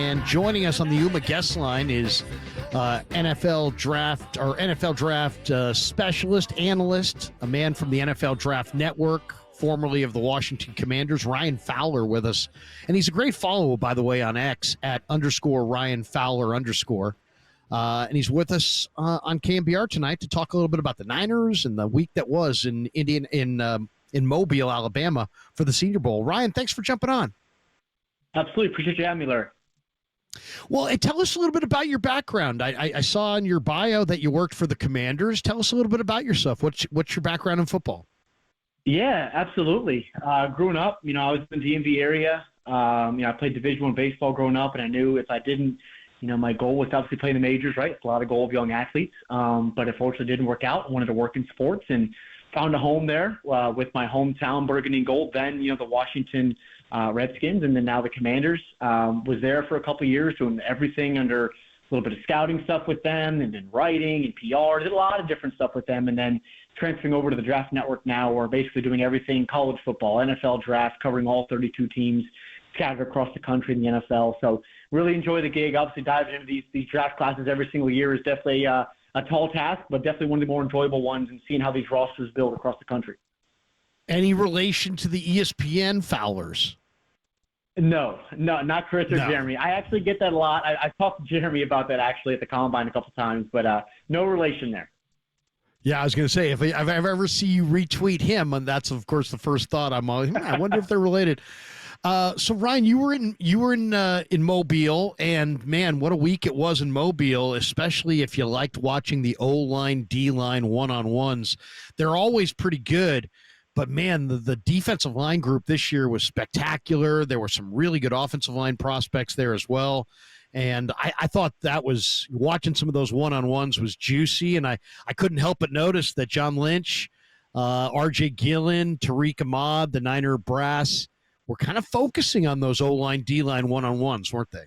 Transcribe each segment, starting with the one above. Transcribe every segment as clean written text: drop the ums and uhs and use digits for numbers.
And joining us on the UMA guest line is NFL draft specialist, analyst, a man from the NFL Draft Network, formerly of the Washington Commanders, Ryan Fowler, with us. And he's a great follower, by the way, on X at _Ryan Fowler _ and he's with us on KNBR tonight to talk a little bit about the Niners and the week that was in Mobile, Alabama for the Senior Bowl. Ryan, thanks for jumping on. Absolutely. Appreciate you having me, Larry. Well, tell us a little bit about your background. I saw in your bio that you worked for the Commanders. Tell us a little bit about yourself. What's your background in football? Yeah, absolutely. Growing up, I was in the DMV area. I played Division I baseball growing up, and I knew if I didn't, my goal was to obviously play in the majors, right? It's a lot of goal of young athletes. But unfortunately, it didn't work out. I wanted to work in sports and found a home there with my hometown, Burgundy and Gold, then, the Washington Redskins, and then now the Commanders. Was there for a couple of years doing everything under a little bit of scouting stuff with them and then writing and PR. Did a lot of different stuff with them, and then transferring over to the Draft Network now. We're basically doing everything: college football, NFL draft, covering all 32 teams scattered across the country in the NFL. So really enjoy the gig. Obviously diving into these draft classes every single year is definitely a tall task, but definitely one of the more enjoyable ones, and seeing how these rosters build across the country. Any relation to the ESPN Fowlers? No, not Chris or Jeremy. I actually get that a lot. I talked to Jeremy about that actually at the Combine a couple times, but no relation there. Yeah, I was going to say, if I ever see you retweet him, and that's, of course, the first thought, I'm always, I wonder if they're related. So, Ryan, you were in Mobile, and, man, what a week it was in Mobile, especially if you liked watching the O-line, D-line one-on-ones. They're always pretty good. But, man, the defensive line group this year was spectacular. There were some really good offensive line prospects there as well. And I thought that was – watching some of those one-on-ones was juicy. And I couldn't help but notice that John Lynch, R.J. Gillen, Tariq Ahmad, the Niner brass were kind of focusing on those O-line, D-line one-on-ones, weren't they?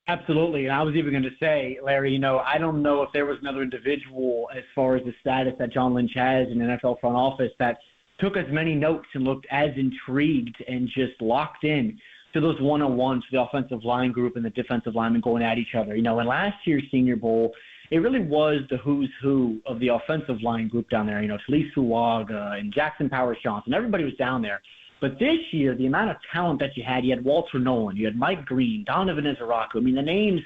Absolutely. And I was even going to say, Larry, I don't know if there was another individual as far as the status that John Lynch has in the NFL front office that took as many notes and looked as intrigued and just locked in to those one-on-ones for the offensive line group and the defensive linemen going at each other. In last year's Senior Bowl, it really was the who's who of the offensive line group down there. Talise Fuaga and Jackson Powers Johnson, everybody was down there. But this year, the amount of talent that you had Walter Nolan, you had Mike Green, Donovan Izaraku. The names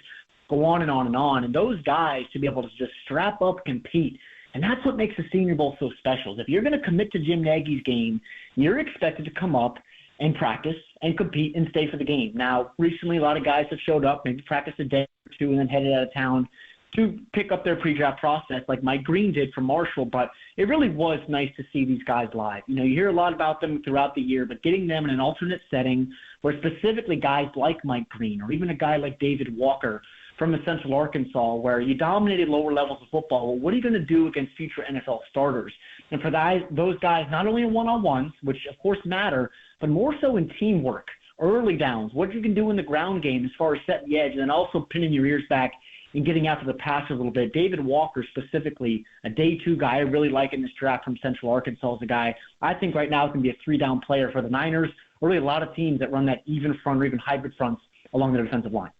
go on and on and on. And those guys to be able to just strap up, compete. And that's what makes the Senior Bowl so special. If you're going to commit to Jim Nagy's game, you're expected to come up and practice and compete and stay for the game. Now, recently, a lot of guys have showed up, maybe practiced a day or two and then headed out of town to pick up their pre-draft process like Mike Green did for Marshall. But it really was nice to see these guys live. You hear a lot about them throughout the year, but getting them in an alternate setting where specifically guys like Mike Green or even a guy like David Walker from Central Arkansas, where you dominated lower levels of football. Well, what are you going to do against future NFL starters? And for those guys, not only in one-on-ones, which of course matter, but more so in teamwork, early downs, what you can do in the ground game as far as setting the edge, and then also pinning your ears back and getting after the pass a little bit. David Walker specifically, a day two guy I really like in this draft from Central Arkansas, is a guy I think right now can be a three-down player for the Niners, or really a lot of teams that run that even front or even hybrid fronts along the defensive line.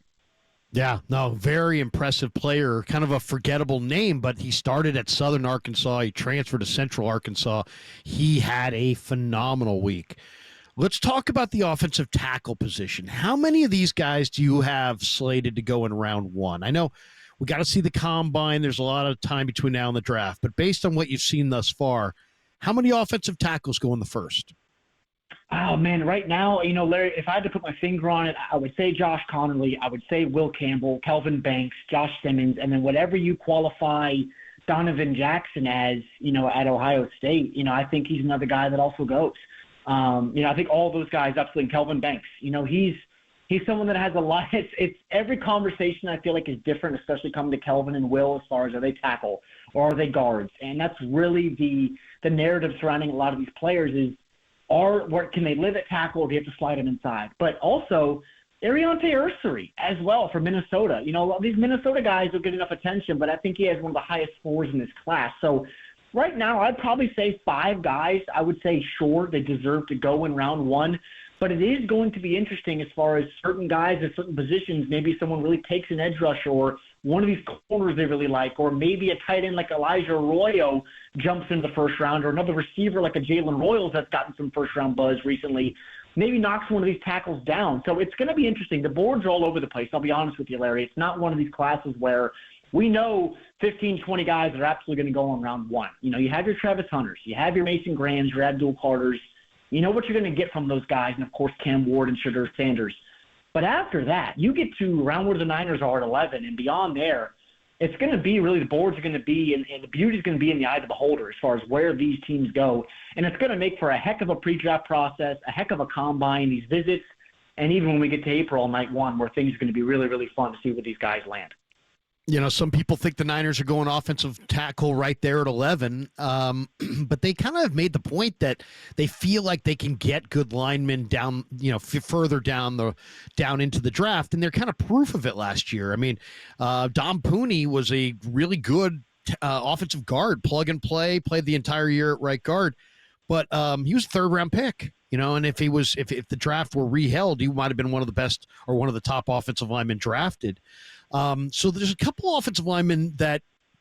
Yeah, no, very impressive player, kind of a forgettable name, but he started at Southern Arkansas. He transferred to Central Arkansas. He had a phenomenal week. Let's talk about the offensive tackle position. How many of these guys do you have slated to go in round one? I know we got to see the Combine. There's a lot of time between now and the draft, but based on what you've seen thus far, how many offensive tackles go in the first? Oh, man, right now, Larry, if I had to put my finger on it, I would say Josh Connerly, I would say Will Campbell, Kelvin Banks, Josh Simmons, and then whatever you qualify Donovan Jackson as, at Ohio State, I think he's another guy that also goes. I think all those guys, absolutely, Kelvin Banks, he's someone that has a lot. It's every conversation I feel like is different, especially coming to Kelvin and Will as far as are they tackle or are they guards? And that's really the narrative surrounding a lot of these players is, where can they live at tackle, or do you have to slide them inside? But also, Ariante Ursary as well for Minnesota. These Minnesota guys will get enough attention, but I think he has one of the highest scores in this class. So right now, I'd probably say 5 guys. I would say, sure, they deserve to go in round one. But it is going to be interesting as far as certain guys at certain positions. Maybe someone really takes an edge rusher, or one of these corners they really like, or maybe a tight end like Elijah Arroyo jumps into the first round, or another receiver like a Jalen Royals that's gotten some first-round buzz recently maybe knocks one of these tackles down. So it's going to be interesting. The boards are all over the place. I'll be honest with you, Larry. It's not one of these classes where we know 15, 20 guys that are absolutely going to go on round one. You have your Travis Hunters, you have your Mason Grahams, your Abdul Carters. You know what you're going to get from those guys, and, of course, Cam Ward and Shedeur Sanders. But after that, you get to around where the Niners are at 11, and beyond there, it's going to be really the boards are going to be, and the beauty is going to be in the eye of the beholder as far as where these teams go. And it's going to make for a heck of a pre-draft process, a heck of a combine, these visits, and even when we get to April on night one, where things are going to be really, really fun to see where these guys land. Some people think the Niners are going offensive tackle right there at 11, but they kind of have made the point that they feel like they can get good linemen down, further down into the draft, and they're kind of proof of it last year. I mean, Dom Pooney was a really good offensive guard, plug and play, played the entire year at right guard, but he was a third-round pick. And if if the draft were reheld, he might have been one of the best or one of the top offensive linemen drafted. So there's a couple offensive linemen that,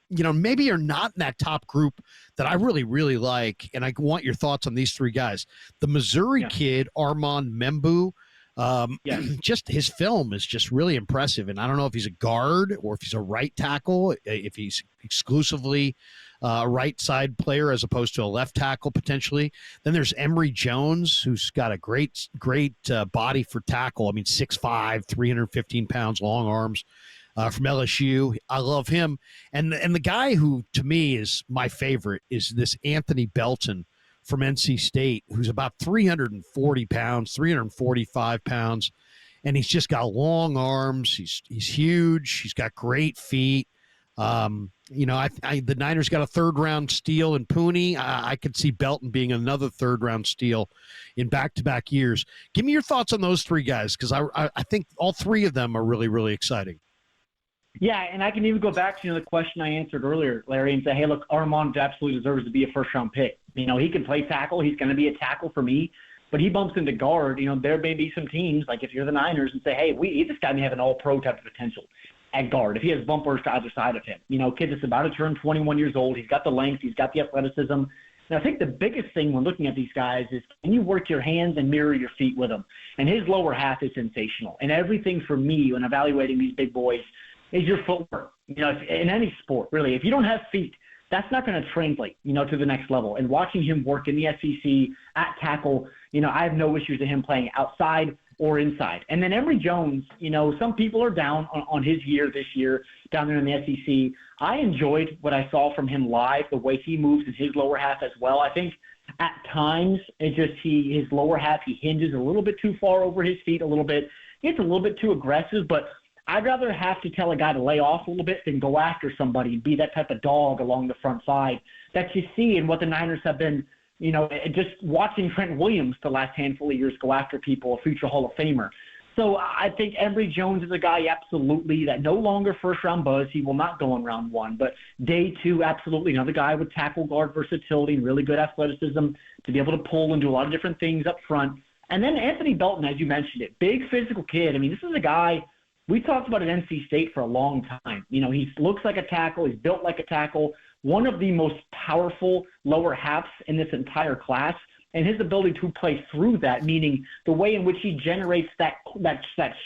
maybe are not in that top group that I really, really like. And I want your thoughts on these three guys. The Missouri kid, Armand Membu, just his film is just really impressive. And I don't know if he's a guard or if he's a right tackle, if he's exclusively a right side player as opposed to a left tackle potentially. Then there's Emory Jones, who's got a great body for tackle. I mean, 6'5", 315 pounds, long arms. From LSU. I love him. And the guy who, to me, is my favorite is this Anthony Belton from NC State, who's about 340 pounds, 345 pounds, and he's just got long arms. He's huge. He's got great feet. The Niners got a third-round steal in Pooney. I could see Belton being another third-round steal in back-to-back years. Give me your thoughts on those three guys, because I think all three of them are really, really exciting. Yeah, and I can even go back to the question I answered earlier, Larry, and say, hey, look, Armand absolutely deserves to be a first-round pick. He can play tackle. He's going to be a tackle for me. But he bumps into guard. There may be some teams, like if you're the Niners, and say, hey, this guy may have an all-pro type of potential at guard if he has bumpers to either side of him. Kid that's about to turn 21 years old. He's got the length. He's got the athleticism. And I think the biggest thing when looking at these guys is can you work your hands and mirror your feet with them? And his lower half is sensational. And everything for me when evaluating these big boys is your footwork. In any sport, really. If you don't have feet, that's not going to translate, to the next level. And watching him work in the SEC at tackle, I have no issues with him playing outside or inside. And then Emory Jones, some people are down on his year this year down there in the SEC. I enjoyed what I saw from him live, the way he moves in his lower half as well. I think at times his lower half, he hinges a little bit too far over his feet a little bit. He gets a little bit too aggressive, but I'd rather have to tell a guy to lay off a little bit than go after somebody and be that type of dog along the front side that you see in what the Niners have been, just watching Trent Williams the last handful of years go after people, a future Hall of Famer. So I think Emory Jones is a guy absolutely that no longer first-round buzz. He will not go in round one. But day two, absolutely another guy with tackle guard versatility and really good athleticism to be able to pull and do a lot of different things up front. And then Anthony Belton, as you mentioned it, big physical kid. I mean, this is a guy – we talked about at NC State for a long time. He looks like a tackle. He's built like a tackle. One of the most powerful lower halves in this entire class, and his ability to play through that, meaning the way in which he generates that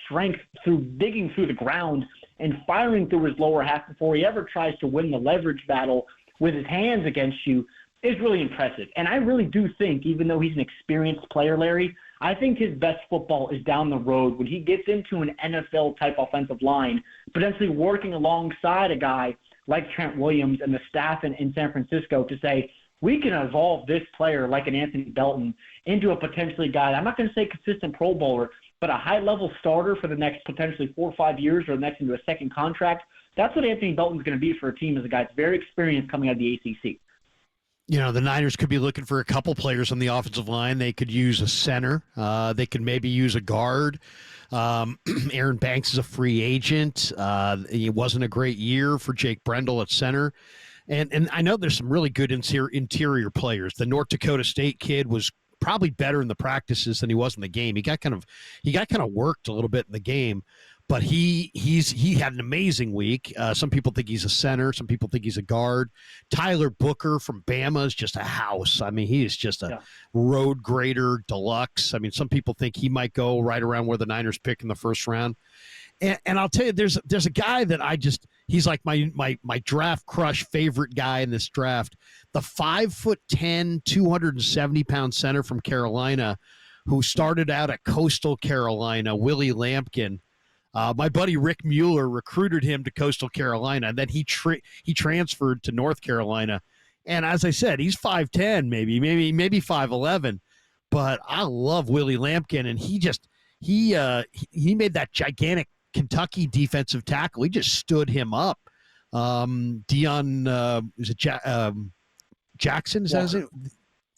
strength through digging through the ground and firing through his lower half before he ever tries to win the leverage battle with his hands against you is really impressive. And I really do think, even though he's an experienced player, Larry, I think his best football is down the road when he gets into an NFL-type offensive line, potentially working alongside a guy like Trent Williams and the staff in San Francisco to say, we can evolve this player like an Anthony Belton into a potentially guy, I'm not going to say consistent Pro Bowler, but a high-level starter for the next potentially 4 or 5 years or next into a second contract. That's what Anthony Belton's going to be for a team as a guy that's very experienced coming out of the ACC. The Niners could be looking for a couple players on the offensive line. They could use a center. They could maybe use a guard. Aaron Banks is a free agent. It wasn't a great year for Jake Brendel at center. And I know there's some really good interior players. The North Dakota State kid was probably better in the practices than he was in the game. He got kind of worked a little bit in the game, but he had an amazing week. Some people think he's a center. Some people think he's a guard. Tyler Booker from Bama is just a house. I mean, he is just a road grader deluxe. I mean, some people think he might go right around where the Niners pick in the first round. And I'll tell you, there's a guy that he's like my draft crush favorite guy in this draft, the 5'10", 270-pound center from Carolina, who started out at Coastal Carolina, Willie Lampkin. My buddy Rick Mueller recruited him to Coastal Carolina, and then he transferred to North Carolina. And as I said, he's 5'10", maybe 5'11", but I love Willie Lampkin, and he made that gigantic Kentucky defensive tackle. He just stood him up. Deion Jackson? Is that it?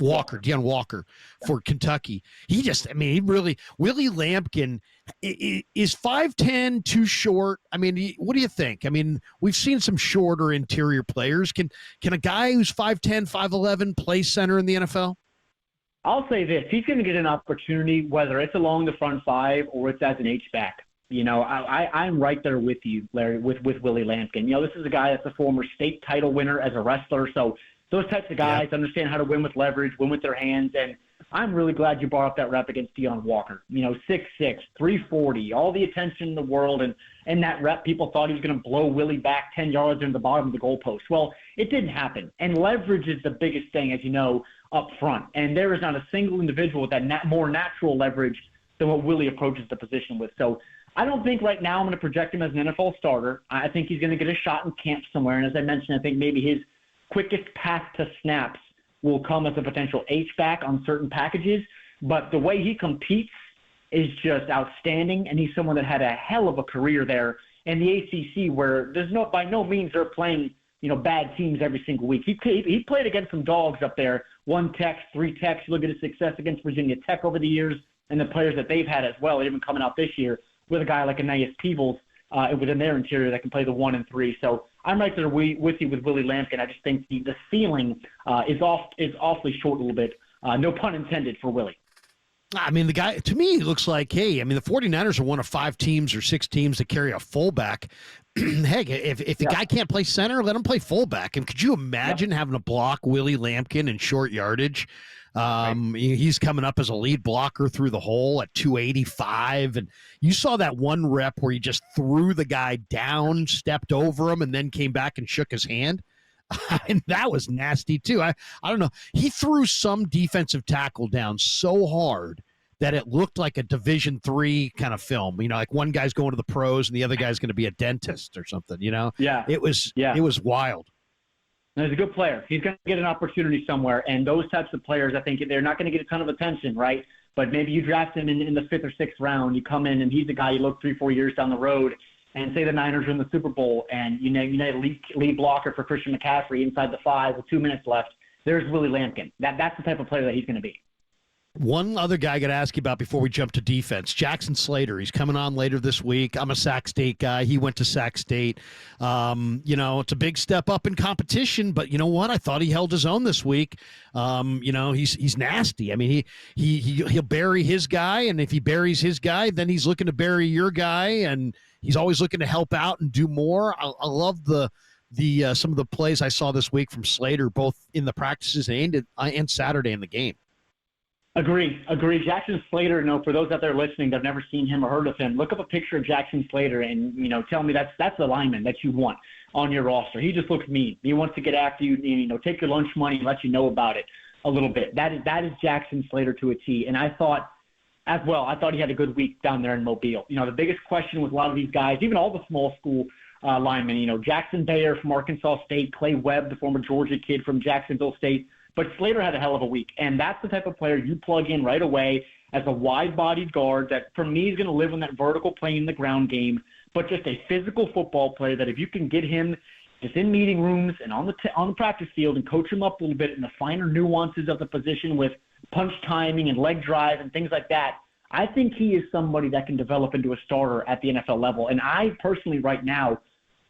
Walker, Deion Walker for Kentucky. Willie Lampkin is 5'10", too short. I mean, what do you think? I mean, we've seen some shorter interior players. Can a guy who's 5'10", 5'11" play center in the NFL? I'll say this. He's going to get an opportunity, whether it's along the front five or it's as an H-back. You know, I'm right there with you, Larry, with Willie Lampkin. You know, this is a guy that's a former state title winner as a wrestler. So those types of guys understand how to win with leverage, win with their hands. And I'm really glad you brought up that rep against Deion Walker. You know, 6'6", 340, all the attention in the world. And that rep, people thought he was going to blow Willie back 10 yards into the bottom of the goalpost. Well, it didn't happen. And leverage is the biggest thing, as you know, up front. And there is not a single individual with that more natural leverage than what Willie approaches the position with. So I don't think right now I'm going to project him as an NFL starter. I think he's going to get a shot in camp somewhere. And as I mentioned, I think maybe his quickest path to snaps will come as a potential H-back on certain packages. But the way he competes is just outstanding. And he's someone that had a hell of a career there in the ACC, where by no means they're playing, you know, bad teams every single week. He played against some dogs up there, 1 Tech, 3 Techs. Look at his success against Virginia Tech over the years and the players that they've had as well, even coming out this year with a guy like Anais Peebles within their interior that can play the 1 and 3. So I'm right there with you with Willie Lampkin. I just think the ceiling is awfully short a little bit. No pun intended for Willie. I mean, the guy, to me, looks like, hey, I mean, the 49ers are one of 5 teams or 6 teams that carry a fullback. Heck, if the guy can't play center, let him play fullback. And could you imagine having to block Willie Lampkin in short yardage? He's coming up as a lead blocker through the hole at 285. And you saw that one rep where he just threw the guy down, stepped over him, and then came back and shook his hand. And that was nasty too. I don't know. He threw some defensive tackle down so hard that it looked like a Division III kind of film. You know, like one guy's going to the pros and the other guy's going to be a dentist or something, you know? Yeah. It was wild. And he's a good player. He's going to get an opportunity somewhere. And those types of players, I think they're not going to get a ton of attention, right? But maybe you draft him in the 5th or 6th round. You come in and he's the guy you look 3-4 years down the road and say the Niners are in the Super Bowl and you need a lead blocker for Christian McCaffrey inside the 5 with 2 minutes left. There's Willie Lampkin. That's the type of player that he's going to be. One other guy I got to ask you about before we jump to defense, Jackson Slater. He's coming on later this week. I'm a Sac State guy. He went to Sac State. You know, it's a big step up in competition, but you know what? I thought he held his own this week. You know, he's nasty. I mean, he'll bury his guy, and if he buries his guy, then he's looking to bury your guy, and he's always looking to help out and do more. I love the some of the plays I saw this week from Slater, both in the practices and Saturday in the game. Agree. Jackson Slater, you know, for those out there listening that have never seen him or heard of him, look up a picture of Jackson Slater and, you know, tell me that's the lineman that you want on your roster. He just looks mean. He wants to get after you, you know, take your lunch money and let you know about it a little bit. That is Jackson Slater to a T. And I thought he had a good week down there in Mobile. You know, the biggest question with a lot of these guys, even all the small school linemen, you know, Jackson Bayer from Arkansas State, Clay Webb, the former Georgia kid from Jacksonville State. But Slater had a hell of a week, and that's the type of player you plug in right away as a wide-bodied guard that, for me, is going to live on that vertical plane in the ground game, but just a physical football player that if you can get him just in meeting rooms and on the practice field and coach him up a little bit in the finer nuances of the position with punch timing and leg drive and things like that, I think he is somebody that can develop into a starter at the NFL level. And I personally right now,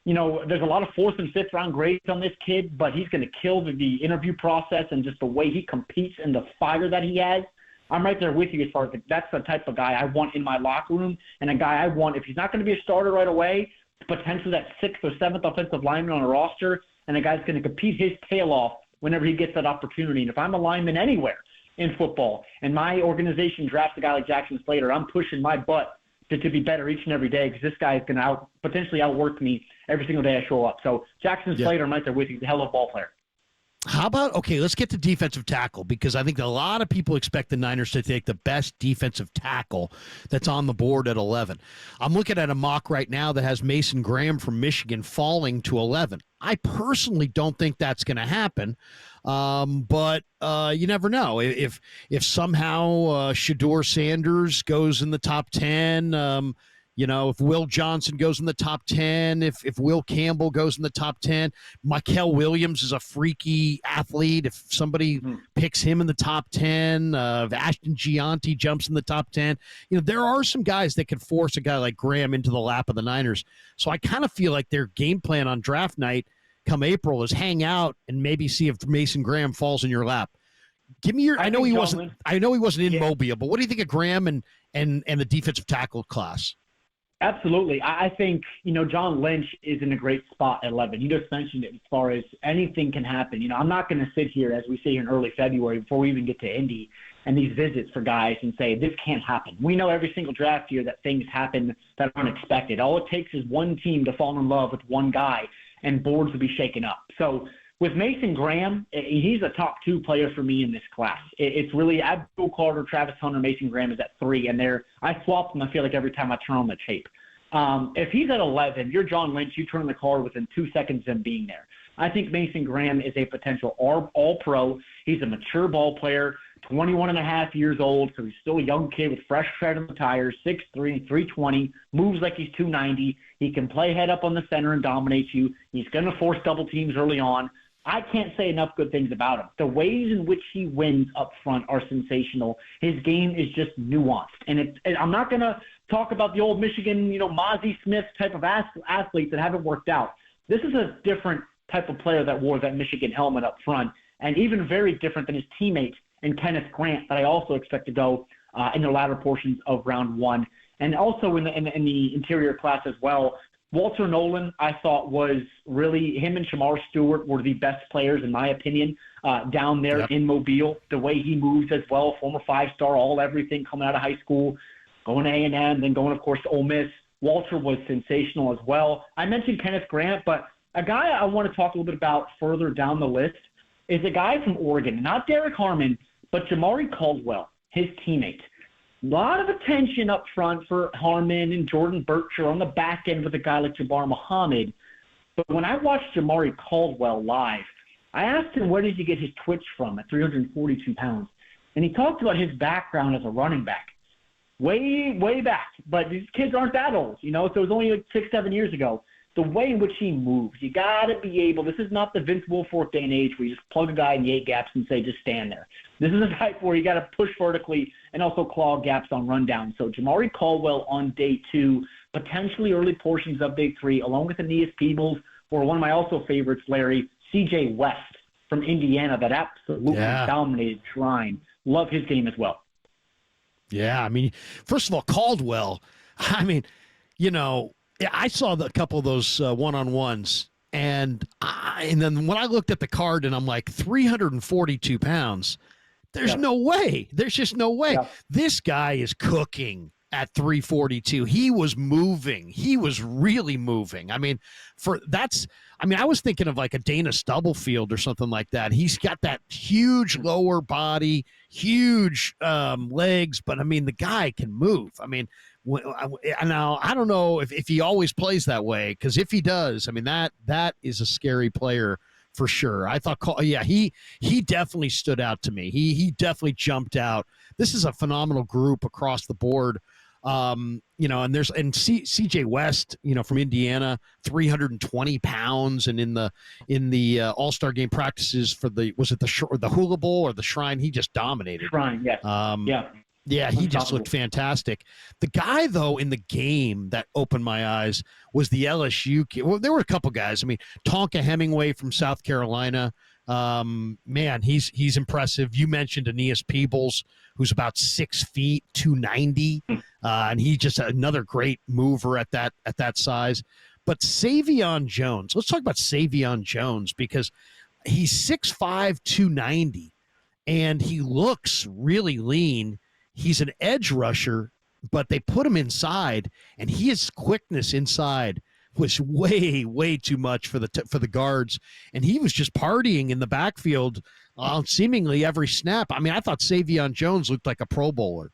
you know, there's a lot of 4th and 5th round grades on this kid, but he's going to kill the interview process and just the way he competes and the fire that he has. I'm right there with you as far as that's the type of guy I want in my locker room, and a guy I want, if he's not going to be a starter right away, potentially that 6th or 7th offensive lineman on a roster, and a guy's going to compete his tail off whenever he gets that opportunity. And if I'm a lineman anywhere in football and my organization drafts a guy like Jackson Slater, I'm pushing my butt to be better each and every day because this guy is going to potentially outwork me every single day I show up. So Jackson Slater, I'm right there with you. He's a hell of a ball player. How about, okay, let's get to defensive tackle, because I think a lot of people expect the Niners to take the best defensive tackle that's on the board at 11. I'm looking at a mock right now that has Mason Graham from Michigan falling to 11. I personally don't think that's going to happen, but you never know. If somehow Shedeur Sanders goes in the top 10, if Will Johnson goes in the top 10, if Will Campbell goes in the top 10, Mykel Williams is a freaky athlete. If somebody picks him in the top 10, if Ashton Gianti jumps in the top 10, there are some guys that could force a guy like Graham into the lap of the Niners. So I kind of feel like their game plan on draft night come April is hang out and maybe see if Mason Graham falls in your lap. Give me your, I know he wasn't in Mobile, but what do you think of Graham and the defensive tackle class? Absolutely. I think, John Lynch is in a great spot at 11. You just mentioned it as far as anything can happen. I'm not going to sit here, as we say here in early February, before we even get to Indy and these visits for guys and say, this can't happen. We know every single draft year that things happen that are unexpected. All it takes is one team to fall in love with one guy and boards will be shaken up. So with Mason Graham, he's a top 2 player for me in this class. It's really Abdul Carter, Travis Hunter, Mason Graham is at 3, and I swap them, I feel like, every time I turn on the tape. If he's at 11, you're John Lynch, you turn the card within 2 seconds of him being there. I think Mason Graham is a potential all-pro. He's a mature ball player, 21 and a half years old, so he's still a young kid with fresh tread on the tires, 6'3", 320, moves like he's 290. He can play head up on the center and dominate you. He's going to force double teams early on. I can't say enough good things about him. The ways in which he wins up front are sensational. His game is just nuanced. And I'm not going to talk about the old Michigan, Mozzie Smith type of athletes that haven't worked out. This is a different type of player that wore that Michigan helmet up front, and even very different than his teammate in Kenneth Grant that I also expect to go in the latter portions of round 1. And also in the interior class as well, Walter Nolan, I thought, was really, him and Shamar Stewart were the best players, in my opinion, down there in Mobile. The way he moves as well, former 5-star, all everything coming out of high school, going to A&M, then going, of course, to Ole Miss. Walter was sensational as well. I mentioned Kenneth Grant, but a guy I want to talk a little bit about further down the list is a guy from Oregon, not Derek Harmon, but Jamari Caldwell, his teammate. A lot of attention up front for Harmon and Jordan Bircher on the back end with a guy like Jabbar Muhammad. But when I watched Jamari Caldwell live, I asked him where did he get his twitch from at 342 pounds. And he talked about his background as a running back. Way, way back. But these kids aren't that old, so it was only like 6-7 years ago. The way in which he moves, you got to be able, this is not the Vince Wilfork day and age where you just plug a guy in the 8 gaps and say, just stand there. This is a type where you got to push vertically and also claw gaps on rundown. So Jamari Caldwell on day 2, potentially early portions of day 3, along with Aeneas Peebles, or one of my also favorites, Larry, C.J. West from Indiana, that absolutely dominated Shrine. Love his game as well. Yeah, I mean, first of all, Caldwell, I saw a couple of those one-on-ones, and then when I looked at the card and I'm like, 342 pounds, there's no way. There's just no way. Yeah. This guy is cooking at 342. He was moving. He was really moving. I was thinking of like a Dana Stubblefield or something like that. He's got that huge lower body, huge legs, but the guy can move. Now, I don't know if he always plays that way, because if he does, that is a scary player for sure. I thought, he definitely stood out to me. He definitely jumped out. This is a phenomenal group across the board. And CJ West, from Indiana, 320 pounds, and in the All-Star game practices for the Hula Bowl or the Shrine, he just dominated. Shrine, yes. Yeah, he just looked fantastic. The guy, though, in the game that opened my eyes was the LSU kid. Well, there were a couple guys. Tonka Hemingway from South Carolina. Man, he's impressive. You mentioned Aeneas Peebles, who's about 6 feet, 290, and he's just another great mover at that size. But Savion Jones, let's talk about Savion Jones because he's 6'5", 290, and he looks really lean. He's an edge rusher, but they put him inside, and his quickness inside was way too much for the guards, and he was just partying in the backfield seemingly every snap. I mean, I thought Savion Jones looked like a Pro Bowler.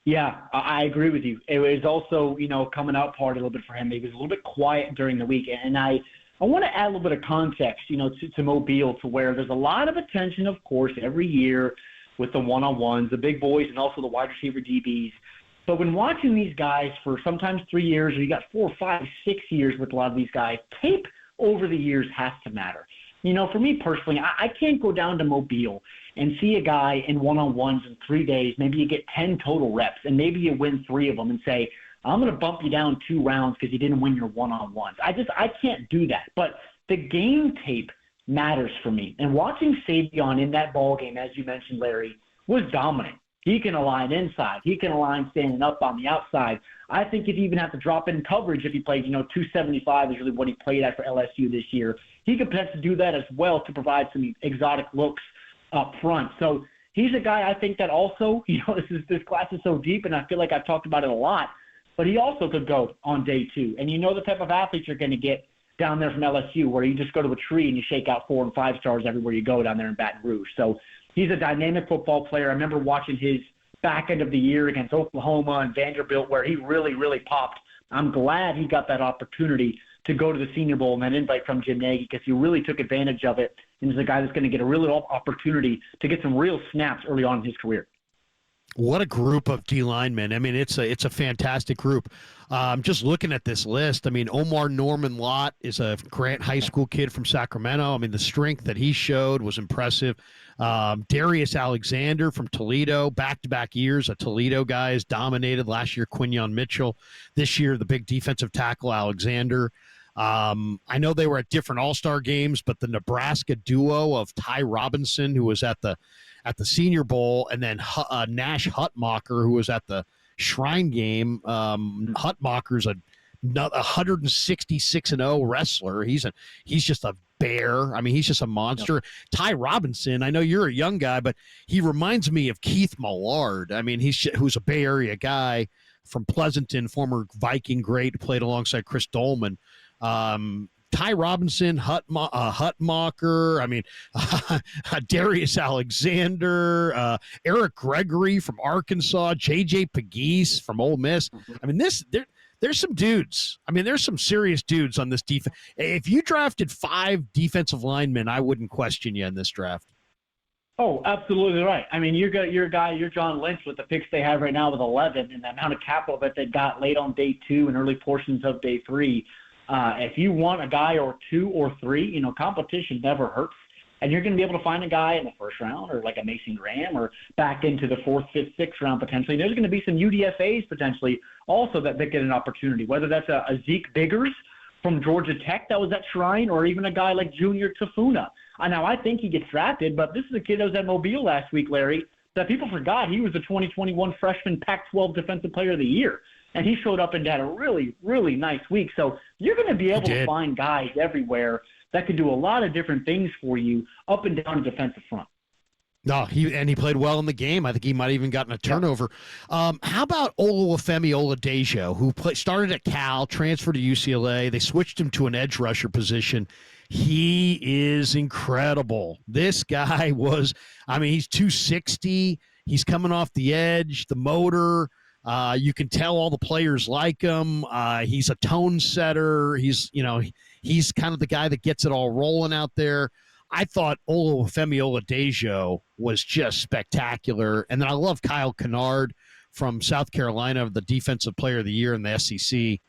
Yeah, I agree with you. It was also, coming out party a little bit for him. He was a little bit quiet during the week, and I want to add a little bit of context, to Mobile, to where there's a lot of attention, of course, every year with the one-on-ones, the big boys, and also the wide receiver DBs. But when watching these guys for sometimes 3 years, or you got 4, 5, 6 years with a lot of these guys, tape over the years has to matter. For me personally, I can't go down to Mobile and see a guy in one-on-ones in 3 days. Maybe you get 10 total reps, and maybe you win 3 of them and say, I'm going to bump you down 2 rounds because you didn't win your one-on-ones. I can't do that. But the game tape matters for me. And watching Savion in that ball game, as you mentioned, Larry, was dominant. He can align inside. He can align standing up on the outside. I think if you even have to drop in coverage, if he played, 275 is really what he played at for LSU this year, he could potentially do that as well to provide some exotic looks up front. So he's a guy I think that also, this class is so deep, and I feel like I've talked about it a lot, but he also could go on day 2. And the type of athletes you're going to get down there from LSU, where you just go to a tree and you shake out 4 and 5 stars everywhere you go down there in Baton Rouge. So he's a dynamic football player. I remember watching his back end of the year against Oklahoma and Vanderbilt, where he really popped. I'm glad he got that opportunity to go to the Senior Bowl and that invite from Jim Nagy, because he really took advantage of it, and is a guy that's going to get a real opportunity to get some real snaps early on in his career. What a group of D linemen. I mean, it's a fantastic group. Just looking at this list, I mean, Omar Norman Lott is a Grant High School kid from Sacramento. I mean, the strength that he showed was impressive. Darius Alexander from Toledo, back-to-back years, a Toledo guy, has dominated. Last year, Quinyon Mitchell. This year, the big defensive tackle, Alexander. I know they were at different all-star games, but the Nebraska duo of Ty Robinson, who was at the Senior Bowl, and then Nash Hutmacher, who was at the Shrine game. Hutmacher's a 166-0 wrestler. He's just a bear. I mean, he's just a monster. Yep. Ty Robinson, I know you're a young guy, but he reminds me of Keith Millard. I mean, who's a Bay Area guy from Pleasanton, former Viking great, played alongside Chris Dolman. Ty Robinson, Hutmacher, I mean, Darius Alexander, Eric Gregory from Arkansas, J.J. Pegues from Ole Miss. I mean, there's some dudes. I mean, there's some serious dudes on this defense. If you drafted 5 defensive linemen, I wouldn't question you in this draft. Oh, absolutely right. I mean, you're John Lynch with the picks they have right now with 11 and the amount of capital that they got late on day 2 and early portions of day 3. If you want a guy or 2 or 3, competition never hurts. And you're going to be able to find a guy in the first round, or like a Mason Graham, or back into the 4th, 5th, 6th round potentially. There's going to be some UDFAs potentially also that get an opportunity, whether that's a Zeke Biggers from Georgia Tech that was at Shrine, or even a guy like Junior Tafuna. Now, I think he gets drafted, but this is a kid that was at Mobile last week, Larry, that people forgot he was the 2021 freshman Pac-12 Defensive Player of the Year. And he showed up and had a really, really nice week. So you're going to be able to find guys everywhere that could do a lot of different things for you up and down the defensive front. No, he played well in the game. I think he might have even gotten a turnover. How about Oluwafemi Oladejo, who started at Cal, transferred to UCLA. They switched him to an edge rusher position. He is incredible. This guy he's 260. He's coming off the edge, the motor. You can tell all the players like him. He's a tone setter. He's kind of the guy that gets it all rolling out there. I thought Oluwafemi Oladejo was just spectacular. And then I love Kyle Kennard from South Carolina, the Defensive Player of the Year in the SEC.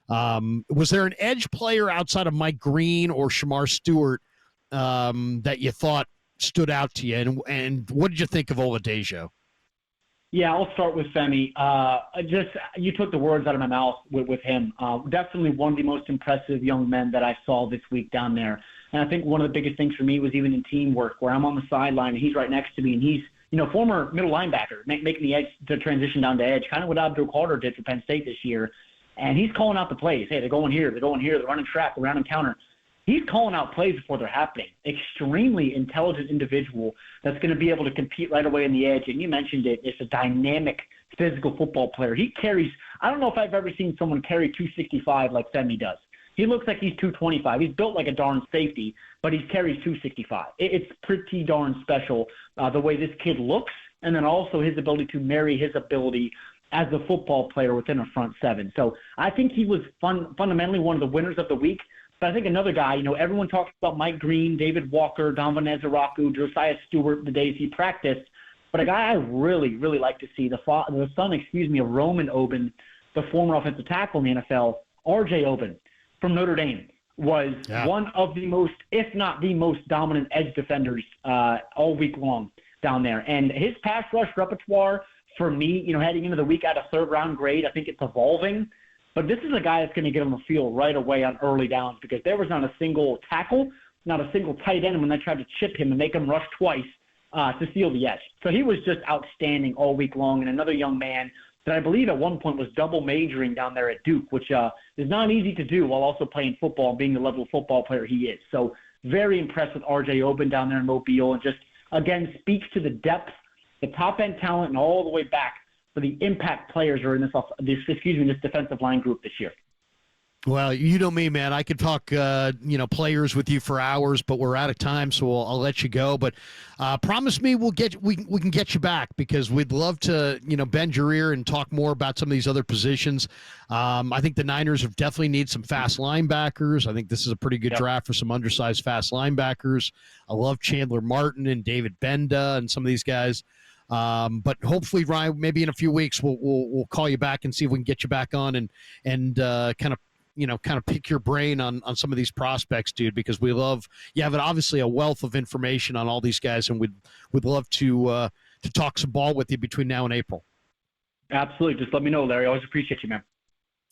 Was there an edge player outside of Mike Green or Shamar Stewart that you thought stood out to you? And what did you think of Oladejo? Yeah, I'll start with Femi. You took the words out of my mouth with him. Definitely one of the most impressive young men that I saw this week down there. And I think one of the biggest things for me was even in teamwork, where I'm on the sideline and he's right next to me, and he's, former middle linebacker, making the edge to transition down to edge, kind of what Abdul Carter did for Penn State this year. And he's calling out the plays. Hey, they're going here, they're running trap, they're running counter. He's calling out plays before they're happening. Extremely intelligent individual that's going to be able to compete right away in the edge. And you mentioned it. It's a dynamic, physical football player. He carries – I don't know if I've ever seen someone carry 265 like Femi does. He looks like he's 225. He's built like a darn safety, but he carries 265. It's pretty darn special the way this kid looks, and then also his ability to marry his ability as a football player within a front seven. So I think he was fundamentally one of the winners of the week. But I think another guy, everyone talks about Mike Green, David Walker, Donovan Ezeraku, Josiah Stewart, the days he practiced. But a guy I really, really like to see, the son of Roman Oben, the former offensive tackle in the NFL, R.J. Oben from Notre Dame, was one of the most, if not the most dominant edge defenders all week long down there. And his pass rush repertoire, for me, heading into the week at a third-round grade, I think it's evolving. But this is a guy that's going to get on the field right away on early downs, because there was not a single tackle, not a single tight end when they tried to chip him and make him rush twice to steal the edge. So he was just outstanding all week long. And another young man that I believe at one point was double majoring down there at Duke, which is not easy to do while also playing football and being the level of football player he is. So very impressed with R.J. Oben down there in Mobile, and just, again, speaks to the depth, the top-end talent, and all the way back for the impact players are in this defensive line group this year. Well, you know me, man. I could talk, players with you for hours, but we're out of time, so I'll let you go. But promise me we can get you back, because we'd love to, bend your ear and talk more about some of these other positions. I think the Niners have definitely need some fast linebackers. I think this is a pretty good draft for some undersized fast linebackers. I love Chandler Martin and David Benda and some of these guys. But hopefully, Ryan, maybe in a few weeks we'll call you back and see if we can get you back on and kind of pick your brain on some of these prospects, dude, because we love you have obviously a wealth of information on all these guys, and we'd love to talk some ball with you between now and April. Absolutely. Just let me know, Larry. I always appreciate you, man.